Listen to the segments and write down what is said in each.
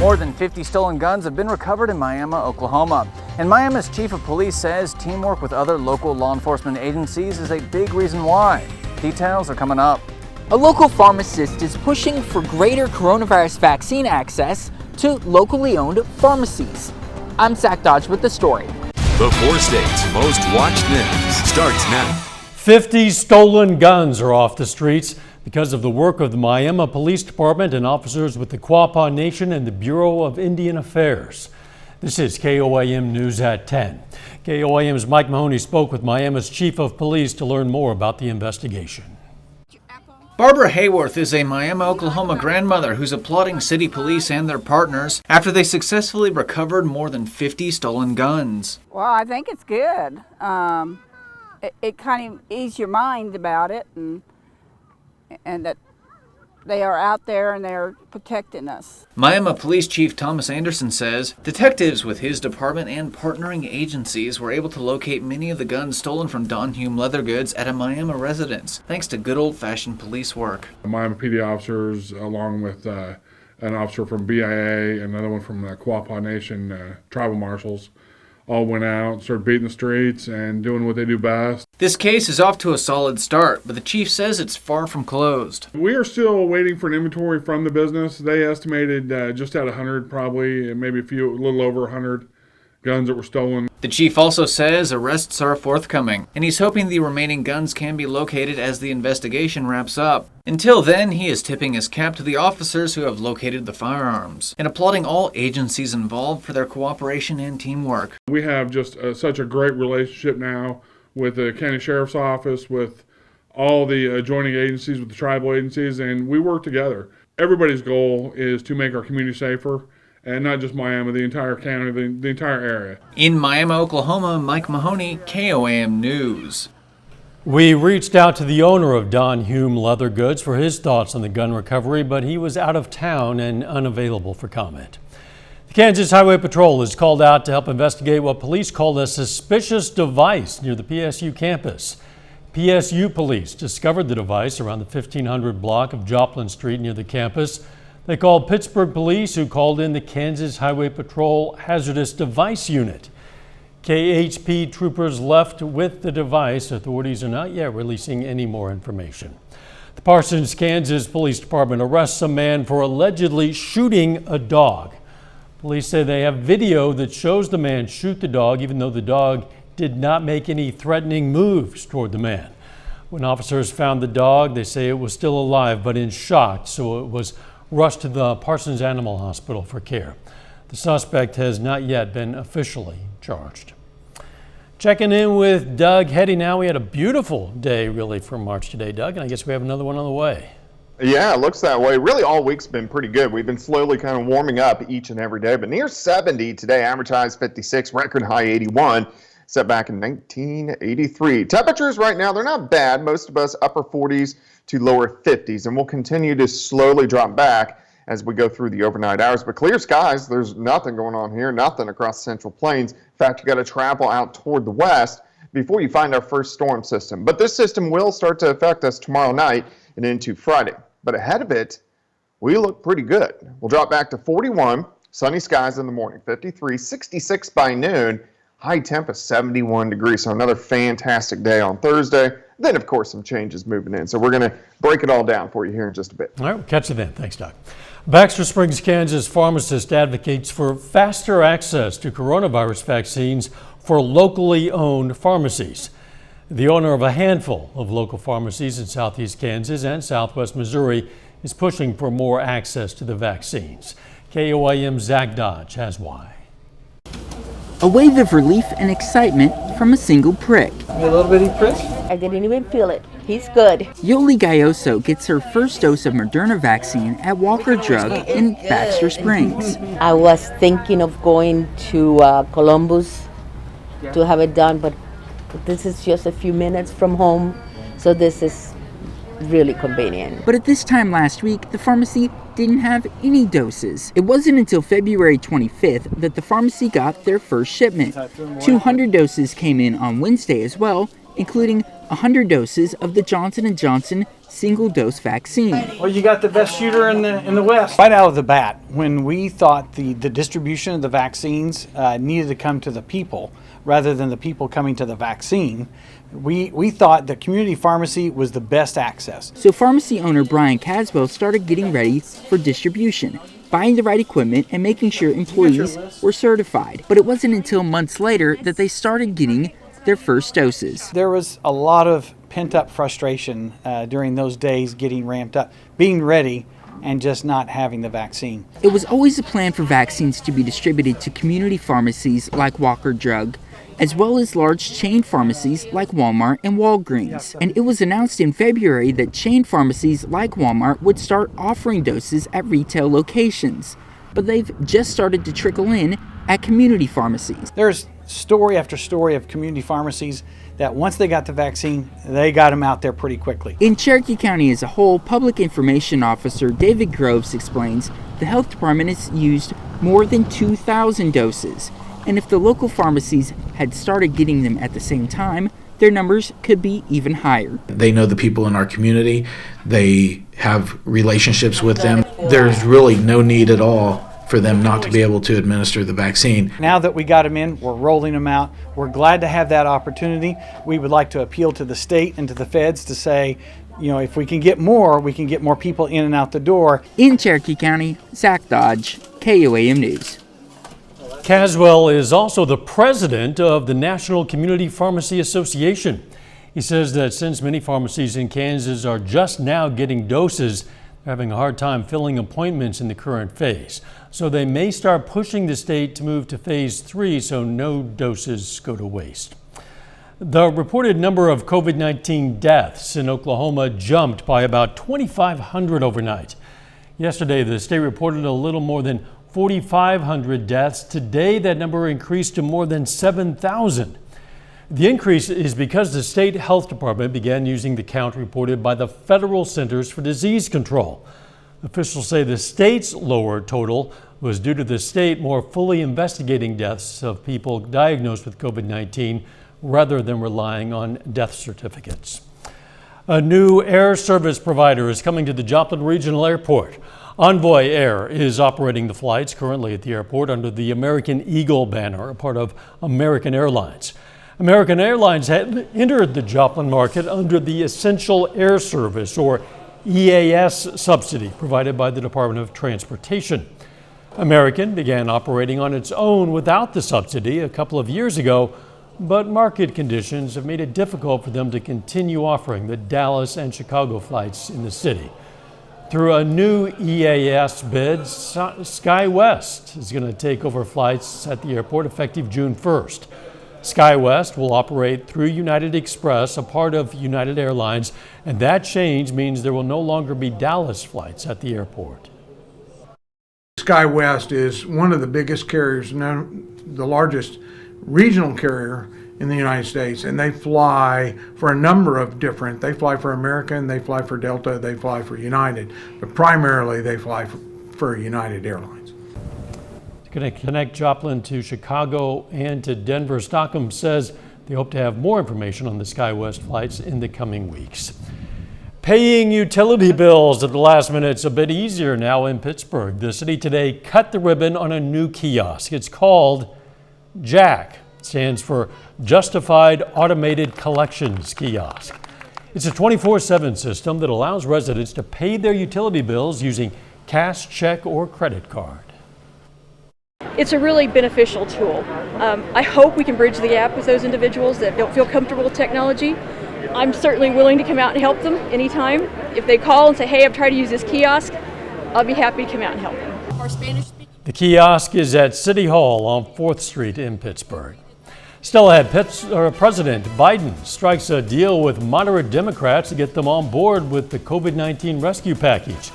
More than 50 stolen guns have been recovered in Miami, Oklahoma. And Miami's chief of police says teamwork with other local law enforcement agencies is a big reason why. Details are coming up. A local pharmacist is pushing for greater coronavirus vaccine access to locally owned pharmacies. I'm Zach Dodge with the story. The 4 states' most watched news starts now. 50 stolen guns are off the streets because of the work of the Miami Police Department and officers with the KOAM Nation and the Bureau of Indian Affairs. This is KOAM News at 10. KOAM's Mike Mahoney spoke with Miami's chief of police to learn more about the investigation. Barbara Hayworth is a Miami, Oklahoma grandmother who's applauding city police and their partners after they successfully recovered more than 50 stolen guns. Well, I think it's good. It kind of eases your mind about it and that they are out there and they're protecting us. Miami Police Chief Thomas Anderson says detectives with his department and partnering agencies were able to locate many of the guns stolen from Don Hume Leather Goods at a Miami residence, thanks to good old-fashioned police work. Miami PD officers, along with an officer from BIA, another one from the KOAM Nation, tribal marshals, all went out, started beating the streets and doing what they do best. This case is off to a solid start, but the chief says it's far from closed. We are still waiting for an inventory from the business. They estimated just at 100, probably, maybe a little over 100 guns that were stolen. The chief also says arrests are forthcoming, and he's hoping the remaining guns can be located as the investigation wraps up. Until then, he is tipping his cap to the officers who have located the firearms, and applauding all agencies involved for their cooperation and teamwork. We have just such a great relationship now with the county sheriff's office, with all the adjoining agencies, with the tribal agencies, and we work together. Everybody's goal is to make our community safer. And not just Miami, the entire county, the entire area. In Miami, Oklahoma, Mike Mahoney, KOAM News. We reached out to the owner of Don Hume Leather Goods for his thoughts on the gun recovery, but he was out of town and unavailable for comment. The Kansas Highway Patrol is called out to help investigate what police called a suspicious device near the PSU campus. PSU police discovered the device around the 1500 block of Joplin Street near the campus. They called Pittsburgh police, who called in the Kansas Highway Patrol Hazardous Device Unit. KHP troopers left with the device. Authorities are not yet releasing any more information. The Parsons-Kansas Police Department arrests a man for allegedly shooting a dog. Police say they have video that shows the man shoot the dog, even though the dog did not make any threatening moves toward the man. When officers found the dog, they say it was still alive but in shock, so it was rushed to the Parsons Animal Hospital for care. The suspect has not yet been officially charged. Checking in with Doug Hetty now. We had a beautiful day really for March today, Doug, and I guess we have another one on the way. Yeah, it looks that way. Really all week's been pretty good. We've been slowly kind of warming up each and every day, but near 70 today, advertised 56, record high 81. Set back in 1983. Temperatures right now, they're not bad. Most of us upper 40s to lower 50s, and we'll continue to slowly drop back as we go through the overnight hours. But clear skies, there's nothing going on here, nothing across the Central Plains. In fact, you got to travel out toward the west before you find our first storm system. But this system will start to affect us tomorrow night and into Friday. But ahead of it, we look pretty good. We'll drop back to 41, sunny skies in the morning, 53, 66 by noon. High temp is 71 degrees, so another fantastic day on Thursday. Then, of course, some changes moving in. So we're going to break it all down for you here in just a bit. All right, we'll catch you then. Thanks, Doc. Baxter Springs, Kansas pharmacist advocates for faster access to coronavirus vaccines for locally owned pharmacies. The owner of a handful of local pharmacies in southeast Kansas and southwest Missouri is pushing for more access to the vaccines. KOAM's Zach Dodge has why. A wave of relief and excitement from a single prick. A little bitty prick? I didn't even feel it. He's good. Yoli Gayoso gets her first dose of Moderna vaccine at Walker Drug in Baxter Springs. I was thinking of going to Columbus to have it done, but this is just a few minutes from home, so this is really convenient. But at this time last week, the pharmacy didn't have any doses. It wasn't until February 25th that the pharmacy got their first shipment. 200 doses came in on Wednesday as well, including 100 doses of the Johnson & Johnson single-dose vaccine. Well, you got the best shooter in the West. Right out of the bat, when we thought the distribution of the vaccines needed to come to the people rather than the people coming to the vaccine, we thought that community pharmacy was the best access. So pharmacy owner Brian Caswell started getting ready for distribution, buying the right equipment and making sure employees were certified. But it wasn't until months later that they started getting their first doses. There was a lot of pent-up frustration during those days, getting ramped up, being ready, and just not having the vaccine. It was always a plan for vaccines to be distributed to community pharmacies like Walker Drug, as well as large chain pharmacies like Walmart and Walgreens. And it was announced in February that chain pharmacies like Walmart would start offering doses at retail locations. But they've just started to trickle in at community pharmacies. There's story after story of community pharmacies that once they got the vaccine, they got them out there pretty quickly. In Cherokee County as a whole, Public Information Officer David Groves explains the health department has used more than 2,000 doses. And if the local pharmacies had started getting them at the same time, their numbers could be even higher. They know the people in our community. They have relationships with them. There's really no need at all for them not to be able to administer the vaccine. Now that we got them in, we're rolling them out. We're glad to have that opportunity. We would like to appeal to the state and to the feds to say, you know, if we can get more, we can get more people in and out the door. In Cherokee County, Zach Dodge, KOAM News. Caswell is also the president of the National Community Pharmacy Association. He says that since many pharmacies in Kansas are just now getting doses, they're having a hard time filling appointments in the current phase. So they may start pushing the state to move to phase 3 so no doses go to waste. The reported number of COVID-19 deaths in Oklahoma jumped by about 2,500 overnight. Yesterday, the state reported a little more than 4,500 deaths. Today, that number increased to more than 7,000. The increase is because the state health department began using the count reported by the Federal Centers for Disease Control. Officials say the state's lower total was due to the state more fully investigating deaths of people diagnosed with COVID-19 rather than relying on death certificates. A new air service provider is coming to the Joplin Regional Airport. Envoy Air is operating the flights currently at the airport under the American Eagle banner, a part of American Airlines. American Airlines had entered the Joplin market under the Essential Air Service, or EAS, subsidy provided by the Department of Transportation. American began operating on its own without the subsidy a couple of years ago, but market conditions have made it difficult for them to continue offering the Dallas and Chicago flights in the city. Through a new EAS bid, SkyWest is going to take over flights at the airport effective June 1st. SkyWest will operate through United Express, a part of United Airlines, and that change means there will no longer be Dallas flights at the airport. SkyWest is one of the biggest carriers, the largest regional carrier in the United States, and they fly for a number of different, they fly for American, they fly for Delta, they fly for United, but primarily they fly for United Airlines. It's going to connect Joplin to Chicago and to Denver. Stockham says they hope to have more information on the SkyWest flights in the coming weeks. Paying utility bills at the last minute is a bit easier now in Pittsburgh. The city today cut the ribbon on a new kiosk. It's called JACK. Stands for Justified Automated Collections Kiosk. It's a 24/7 system that allows residents to pay their utility bills using cash, check, or credit card. It's a really beneficial tool. I hope we can bridge the gap with those individuals that don't feel comfortable with technology. I'm certainly willing to come out and help them anytime. If they call and say, hey, I've tried to use this kiosk, I'll be happy to come out and help them. The kiosk is at City Hall on 4th Street in Pittsburgh. Still ahead, President Biden strikes a deal with moderate Democrats to get them on board with the COVID-19 rescue package.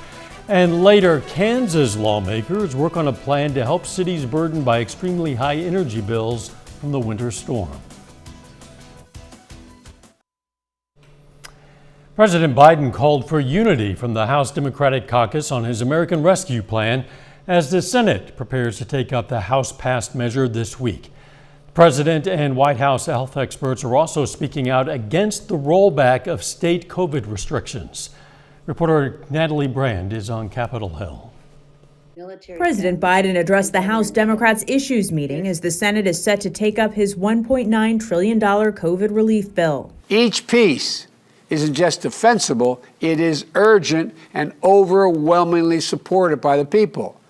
And later, Kansas lawmakers work on a plan to help cities burdened by extremely high energy bills from the winter storm. President Biden called for unity from the House Democratic caucus on his American Rescue Plan as the Senate prepares to take up the House-passed measure this week. The President and White House health experts are also speaking out against the rollback of state COVID restrictions. Reporter Natalie Brand is on Capitol Hill. President Biden addressed the House Democrats' issues meeting as the Senate is set to take up his $1.9 trillion COVID relief bill. Each piece isn't just defensible, it is urgent and overwhelmingly supported by the people.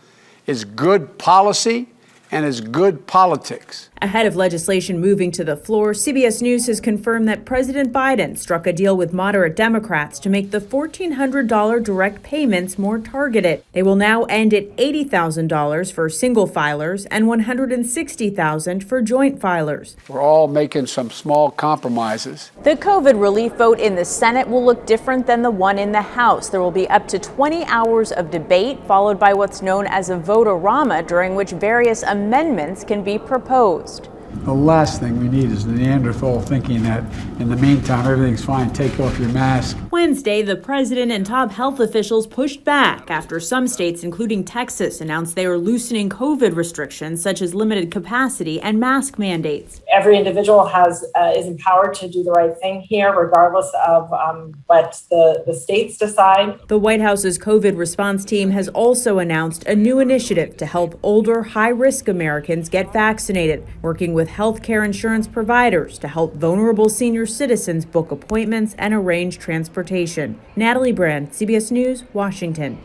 It's good policy and it's good politics. Ahead of legislation moving to the floor, CBS News has confirmed that President Biden struck a deal with moderate Democrats to make the $1,400 direct payments more targeted. They will now end at $80,000 for single filers and $160,000 for joint filers. We're all making some small compromises. The COVID relief vote in the Senate will look different than the one in the House. There will be up to 20 hours of debate, followed by what's known as a vote-a-rama, during which various amendments can be proposed. The last thing we need is the Neanderthal thinking that in the meantime everything's fine, take off your mask. Wednesday, the president and top health officials pushed back after some states, including Texas, announced they are loosening COVID restrictions such as limited capacity and mask mandates. Every individual is empowered to do the right thing here, regardless of what the states decide. The White House's COVID response team has also announced a new initiative to help older, high-risk Americans get vaccinated, working with health care insurance providers to help vulnerable senior citizens book appointments and arrange transportation. Natalie Brand, CBS News, Washington.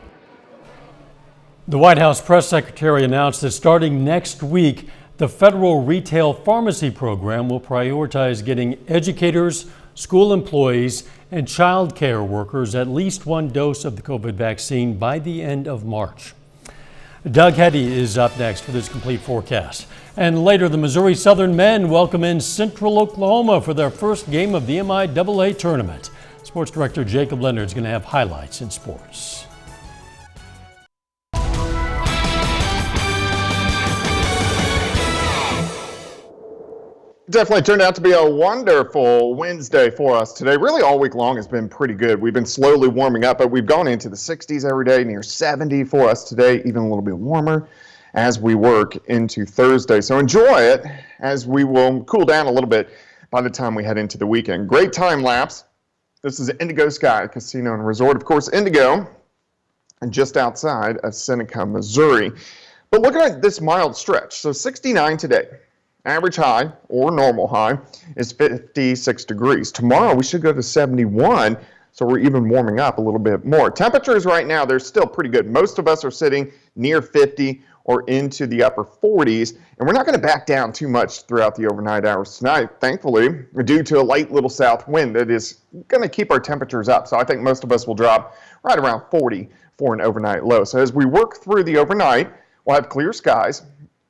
The White House press secretary announced that starting next week, the federal retail pharmacy program will prioritize getting educators, school employees, and child care workers at least one dose of the COVID vaccine by the end of March. Doug Hetty is up next for this complete forecast. And later, the Missouri Southern men welcome in Central Oklahoma for their first game of the MIAA tournament. Sports director Jacob Leonard is going to have highlights in sports. Definitely turned out to be a wonderful Wednesday for us today. Really all week long has been pretty good. We've been slowly warming up, but we've gone into the 60s every day, near 70 for us today, even a little bit warmer as we work into Thursday. So enjoy it as we will cool down a little bit by the time we head into the weekend. Great time lapse. This is Indigo Sky Casino and Resort. Of course, Indigo, and just outside of Seneca, Missouri. But look at this mild stretch. So 69 today. Average high or normal high is 56 degrees. Tomorrow we should go to 71, so we're even warming up a little bit more. Temperatures right now, they're still pretty good. Most of us are sitting near 50 or into the upper 40s, and we're not going to back down too much throughout the overnight hours tonight, thankfully, due to a light little south wind that is going to keep our temperatures up. So I think most of us will drop right around 40 for an overnight low. So as we work through the overnight, we'll have clear skies.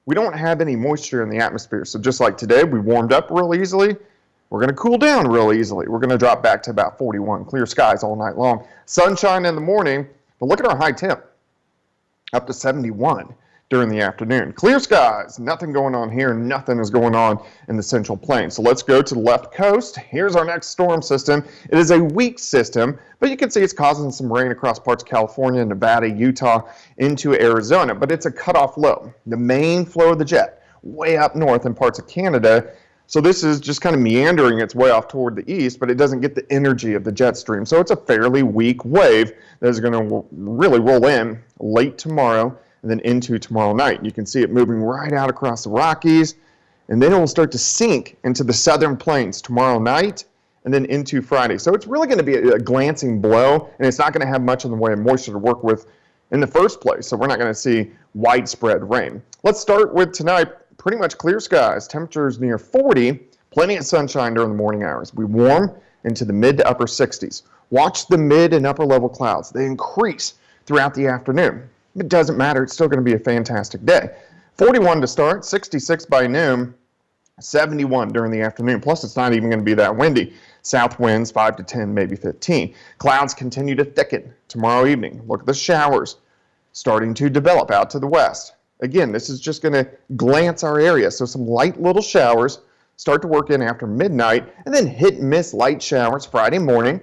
We don't have any moisture in the atmosphere. So just like today, we warmed up real easily. We're going to cool down real easily. We're going to drop back to about 41. Clear skies all night long. Sunshine in the morning, but look at our high temp, up to 71 during the afternoon. Clear skies, nothing going on here. Nothing is going on in the Central Plains. So let's go to the left coast. Here's our next storm system. It is a weak system, but you can see it's causing some rain across parts of California, Nevada, Utah, into Arizona, but it's a cutoff low. The main flow of the jet way up north in parts of Canada. So this is just kind of meandering its way off toward the east, but it doesn't get the energy of the jet stream. So it's a fairly weak wave that is going to really roll in late tomorrow and then into tomorrow night. You can see it moving right out across the Rockies, and then it will start to sink into the southern plains tomorrow night and then into Friday. So it's really going to be a glancing blow, and it's not going to have much in the way of moisture to work with in the first place. So we're not going to see widespread rain. Let's start with tonight. Pretty much clear skies, temperatures near 40, plenty of sunshine during the morning hours. We warm into the mid to upper 60s. Watch the mid and upper level clouds. They increase throughout the afternoon. It doesn't matter. It's still going to be a fantastic day. 41 to start, 66 by noon, 71 during the afternoon. Plus, it's not even going to be that windy. South winds 5 to 10, maybe 15. Clouds continue to thicken tomorrow evening. Look at the showers starting to develop out to the west. Again, this is just going to glance our area. So some light little showers start to work in after midnight, and then hit and miss light showers Friday morning.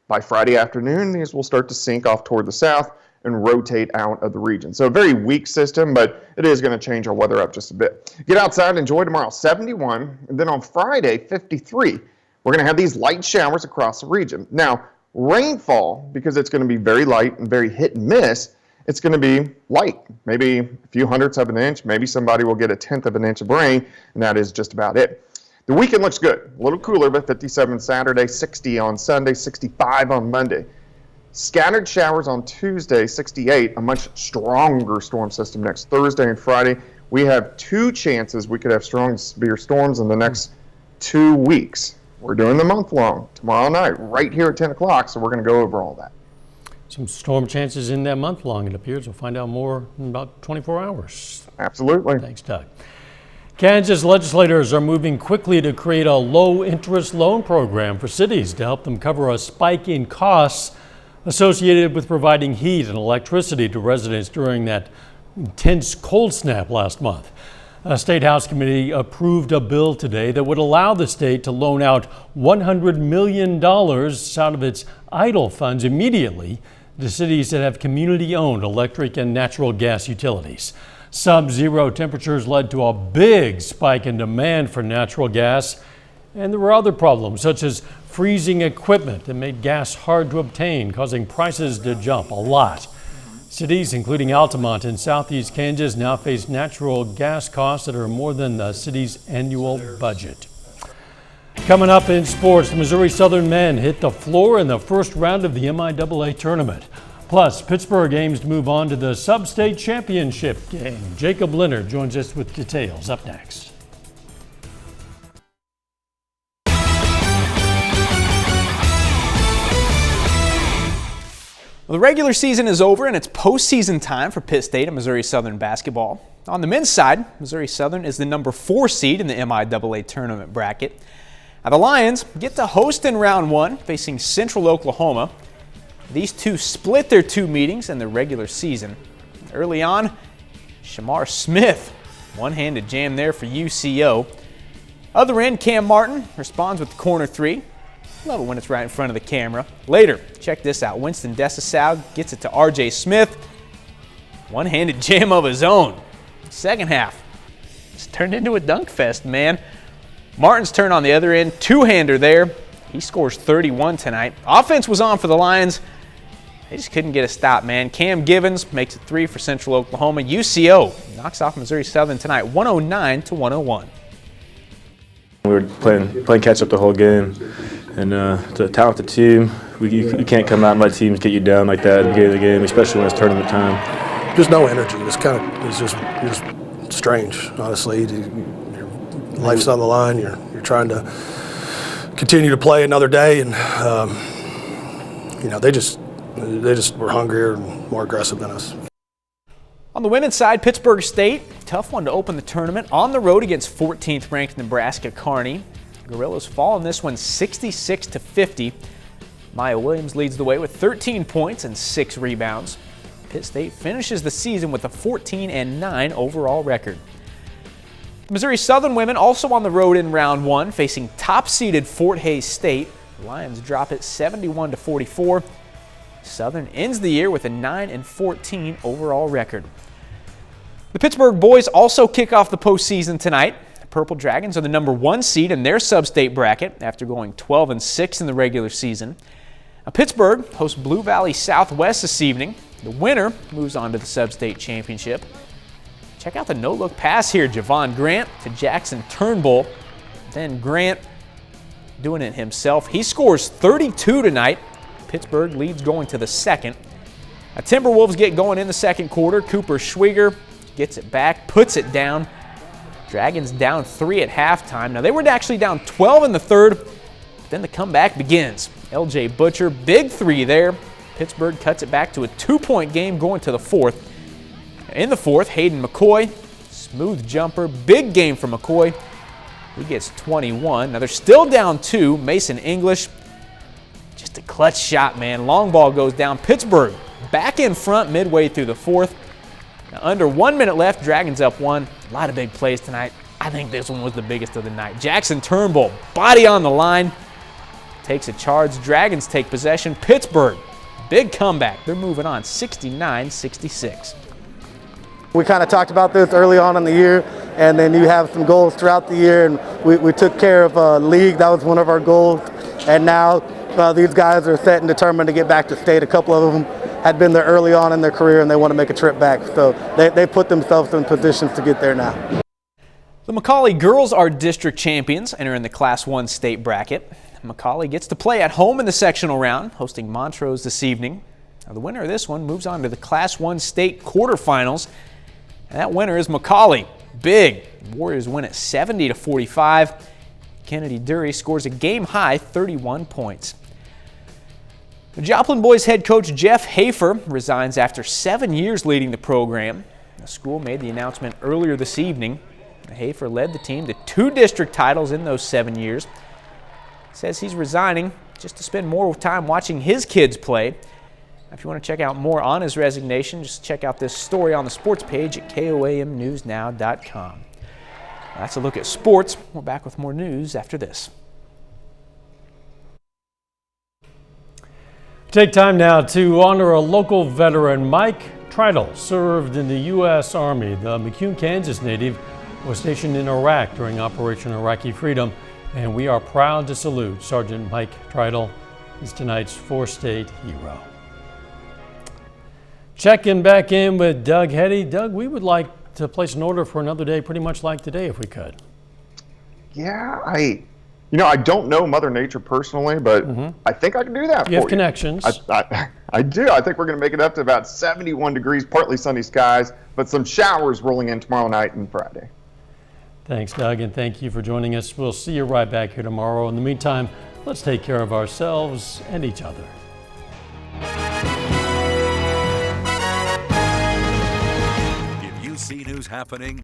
By Friday afternoon, these will start to sink off toward the south, and rotate out of the region. So a very weak system, but it is going to change our weather up just a bit. Get outside, enjoy tomorrow, 71, and then on Friday, 53. We're going to have these light showers across the region. Now, rainfall, because it's going to be very light and very hit and miss, it's going to be light, maybe a few hundredths of an inch, maybe somebody will get a tenth of an inch of rain, and that is just about it. The weekend looks good, a little cooler, but 57 Saturday, 60 on Sunday, 65 on Monday. Scattered showers on Tuesday, 68, a much stronger storm system next Thursday and Friday. We have 2 chances we could have strong severe storms in the next 2 weeks. We're doing the month long tomorrow night right here at 10 o'clock, so we're going to go over all that. Some storm chances in that month long, it appears. We'll find out more in about 24 hours. Absolutely. Thanks, Doug. Kansas legislators are moving quickly to create a low-interest loan program for cities to help them cover a spike in costs associated with providing heat and electricity to residents during that intense cold snap last month. A State House committee approved a bill today that would allow the state to loan out $100 million out of its idle funds immediately to cities that have community-owned electric and natural gas utilities. Sub-zero temperatures led to a big spike in demand for natural gas, and there were other problems such as freezing equipment that made gas hard to obtain, causing prices to jump a lot. Cities, including Altamont in southeast Kansas, now face natural gas costs that are more than the city's annual budget. Coming up in sports, the Missouri Southern men hit the floor in the first round of the MIAA tournament. Plus, Pittsburgh aims to move on to the sub-state championship game. Jacob Leonard joins us with details up next. Well, the regular season is over and it's postseason time for Pitt State and Missouri Southern basketball. On the men's side, Missouri Southern is the number 4 seed in the MIAA tournament bracket. Now, the Lions get to host in round 1, facing Central Oklahoma. These two split their 2 meetings in the regular season. Early on, Shamar Smith, one-handed jam there for UCO. Other end, Cam Martin responds with the corner 3. Love it when it's right in front of the camera. Later, check this out. Winston Desasau gets it to RJ Smith. One-handed jam of his own. Second half, it's turned into a dunk fest, man. Martin's turn on the other end, 2-hander there. He scores 31 tonight. Offense was on for the Lions. They just couldn't get a stop, man. Cam Givens makes it 3 for Central Oklahoma. UCO knocks off Missouri Southern tonight, 109-101. We were playing catch up the whole game, and it's a talented team. You can't come out and let teams get you down like that at the beginning of the game, especially when it's tournament time. Just no energy. It's just strange, honestly. Your life's on the line. You're trying to continue to play another day, and they just were hungrier and more aggressive than us. On the women's side, Pittsburgh State, tough one to open the tournament, on the road against 14th ranked Nebraska Kearney. Gorillas fall in this one 66-50. Maya Williams leads the way with 13 points and 6 rebounds. Pitt State finishes the season with a 14-9 overall record. The Missouri Southern women also on the road in round 1, facing top-seeded Fort Hays State. The Lions drop it 71-44. Southern ends the year with a 9-14 overall record. The Pittsburgh boys also kick off the postseason tonight. The Purple Dragons are the number 1 seed in their sub-state bracket after going 12-6 in the regular season. Now, Pittsburgh hosts Blue Valley Southwest this evening. The winner moves on to the sub-state championship. Check out the no-look pass here. Javon Grant to Jackson Turnbull. Then Grant doing it himself. He scores 32 tonight. Pittsburgh leads going to the second. Now, Timberwolves get going in the second quarter. Cooper Schwieger gets it back, puts it down. Dragons down 3 at halftime. Now, they were actually down 12 in the third, but then the comeback begins. LJ Butcher, big 3 there. Pittsburgh cuts it back to a 2-point game going to the fourth. In the fourth, Hayden McCoy, smooth jumper, big game for McCoy. He gets 21. Now, they're still down 2. Mason English, just a clutch shot, man. Long ball goes down. Pittsburgh back in front midway through the fourth. Now, under 1 minute left, Dragons up 1. A lot of big plays tonight. I think this one was the biggest of the night. Jackson Turnbull, body on the line, takes a charge. Dragons take possession. Pittsburgh Big comeback. They're moving on 69-66. We kind of talked about this early on in the year, and then you have some goals throughout the year, and we took care of league. That was one of our goals, and now these guys are set and determined to get back to state. A couple of them had been there early on in their career, and they want to make a trip back, so they put themselves in positions to get there now. The McCallie girls are district champions, entering the Class 1 state bracket. McCallie gets to play at home in the sectional round, hosting Montrose this evening. Now, the winner of this one moves on to the Class 1 state quarterfinals. And that winner is McCallie. Big. Warriors win at 70-45. Kennedy Dury scores a game-high 31 points. The Joplin boys head coach Jeff Hafer resigns after 7 years leading the program. The school made the announcement earlier this evening. Hafer led the team to 2 district titles in those 7 years. Says he's resigning just to spend more time watching his kids play. If you want to check out more on his resignation, just check out this story on the sports page at KOAMnewsnow.com. That's a look at sports. We're back with more news after this. Take time now to honor a local veteran. Mike Tritle served in the U.S. Army. The McCune, Kansas native was stationed in Iraq during Operation Iraqi Freedom, and we are proud to salute Sergeant Mike Tritle. He's tonight's 4-state hero. Checking back in with Doug Hetty. Doug, we would like to place an order for another day pretty much like today if we could. Yeah, I don't know Mother Nature personally, but I think I can do that for you. You have connections. I do. I think we're going to make it up to about 71 degrees, partly sunny skies, but some showers rolling in tomorrow night and Friday. Thanks, Doug, and thank you for joining us. We'll see you right back here tomorrow. In the meantime, let's take care of ourselves and each other. If you see news happening,